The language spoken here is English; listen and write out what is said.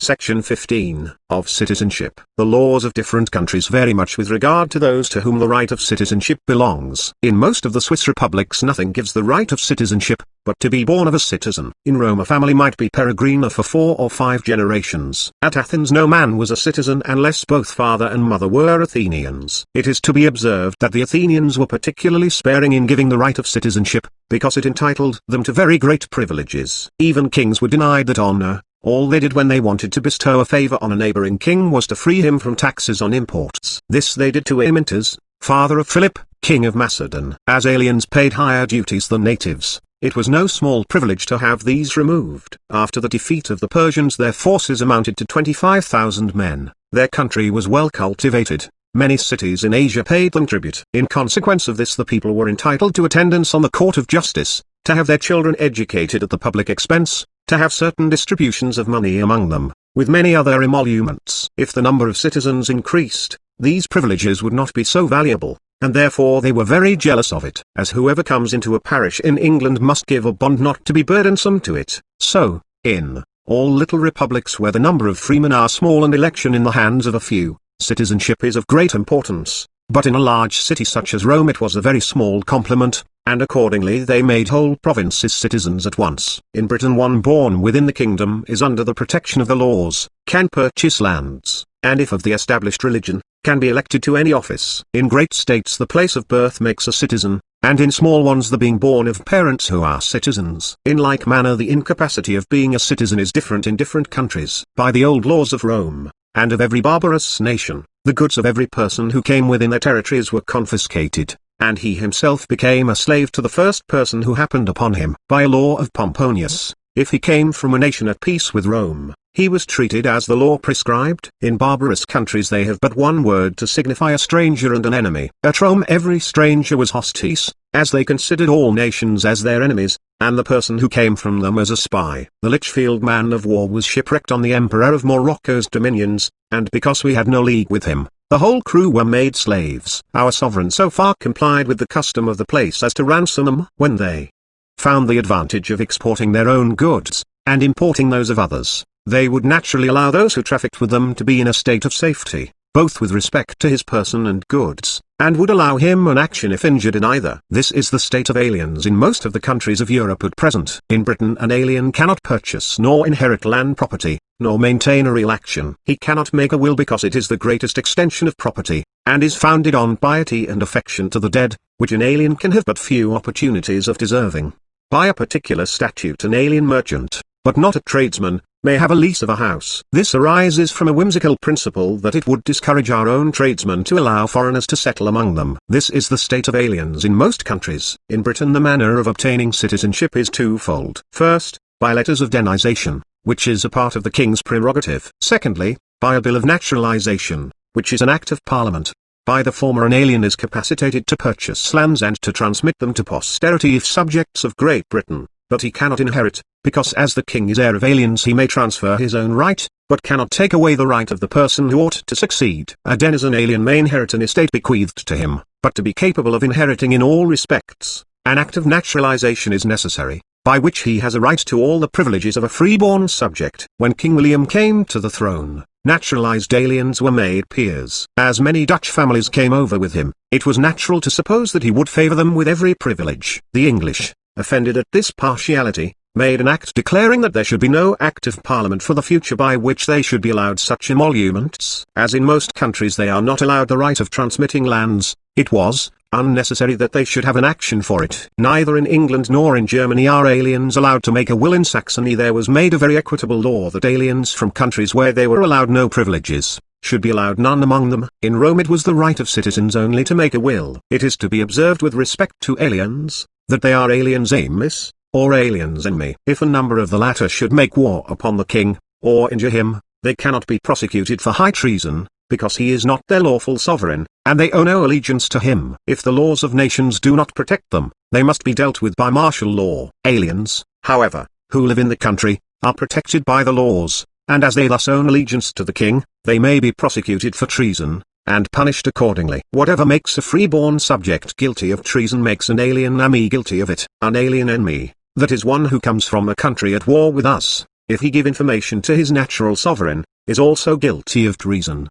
Section 15, of Citizenship. The laws of different countries vary much with regard to those to whom the right of citizenship belongs. In most of the Swiss republics nothing gives the right of citizenship, but to be born of a citizen. In Rome a family might be peregrina for 4 or 5 generations. At Athens no man was a citizen unless both father and mother were Athenians. It is to be observed that the Athenians were particularly sparing in giving the right of citizenship, because it entitled them to very great privileges. Even kings were denied that honor. All they did when they wanted to bestow a favor on a neighboring king was to free him from taxes on imports. This they did to Amyntas, father of Philip, king of Macedon. As aliens paid higher duties than natives, it was no small privilege to have these removed. After the defeat of the Persians their forces amounted to 25,000 men. Their country was well cultivated. Many cities in Asia paid them tribute. In consequence of this the people were entitled to attendance on the court of justice, to have their children educated at the public expense, to have certain distributions of money among them, with many other emoluments. If the number of citizens increased, these privileges would not be so valuable, and therefore they were very jealous of it. As whoever comes into a parish in England must give a bond not to be burdensome to it, so, in all little republics where the number of freemen are small and election in the hands of a few, citizenship is of great importance. But in a large city such as Rome it was a very small compliment, and accordingly they made whole provinces citizens at once. In Britain one born within the kingdom is under the protection of the laws, can purchase lands, and if of the established religion, can be elected to any office. In great states the place of birth makes a citizen, and in small ones the being born of parents who are citizens. In like manner the incapacity of being a citizen is different in different countries. By the old laws of Rome, and of every barbarous nation, the goods of every person who came within their territories were confiscated, and he himself became a slave to the first person who happened upon him. By a law of Pomponius, if he came from a nation at peace with Rome, he was treated as the law prescribed. In barbarous countries they have but one word to signify a stranger and an enemy. At Rome every stranger was hostis, as they considered all nations as their enemies, and the person who came from them as a spy. The Lichfield man of war was shipwrecked on the Emperor of Morocco's dominions, and because we had no league with him, the whole crew were made slaves. Our sovereign so far complied with the custom of the place as to ransom them. When they found the advantage of exporting their own goods, and importing those of others, they would naturally allow those who trafficked with them to be in a state of safety, both with respect to his person and goods, and would allow him an action if injured in either. This is the state of aliens in most of the countries of Europe at present. In Britain an alien cannot purchase nor inherit land property, nor maintain a real action. He cannot make a will because it is the greatest extension of property, and is founded on piety and affection to the dead, which an alien can have but few opportunities of deserving. By a particular statute an alien merchant, but not a tradesman, may have a lease of a house. This arises from a whimsical principle that it would discourage our own tradesmen to allow foreigners to settle among them. This is the state of aliens in most countries. In Britain the manner of obtaining citizenship is twofold. First, by letters of denization, which is a part of the king's prerogative. Secondly, by a bill of naturalization, which is an act of parliament. By the former an alien is capacitated to purchase lands and to transmit them to posterity if subjects of Great Britain, but he cannot inherit, because as the king is heir of aliens he may transfer his own right, but cannot take away the right of the person who ought to succeed. A denizen alien may inherit an estate bequeathed to him, but to be capable of inheriting in all respects, an act of naturalization is necessary, by which he has a right to all the privileges of a freeborn subject. When King William came to the throne, naturalized aliens were made peers. As many Dutch families came over with him, it was natural to suppose that he would favor them with every privilege. The English, offended at this partiality, made an act declaring that there should be no act of parliament for the future by which they should be allowed such emoluments. As in most countries they are not allowed the right of transmitting lands, it was unnecessary that they should have an action for it. Neither in England nor in Germany are aliens allowed to make a will. In Saxony there was made a very equitable law that aliens from countries where they were allowed no privileges, should be allowed none among them. In Rome it was the right of citizens only to make a will. It is to be observed with respect to aliens, that they are aliens amis, or aliens enemy. If a number of the latter should make war upon the king, or injure him, they cannot be prosecuted for high treason, because he is not their lawful sovereign, and they owe no allegiance to him. If the laws of nations do not protect them, they must be dealt with by martial law. Aliens, however, who live in the country, are protected by the laws, and as they thus own allegiance to the king, they may be prosecuted for treason, and punished accordingly. Whatever makes a freeborn subject guilty of treason makes an alien enemy guilty of it. An alien enemy, that is one who comes from a country at war with us, if he give information to his natural sovereign, is also guilty of treason.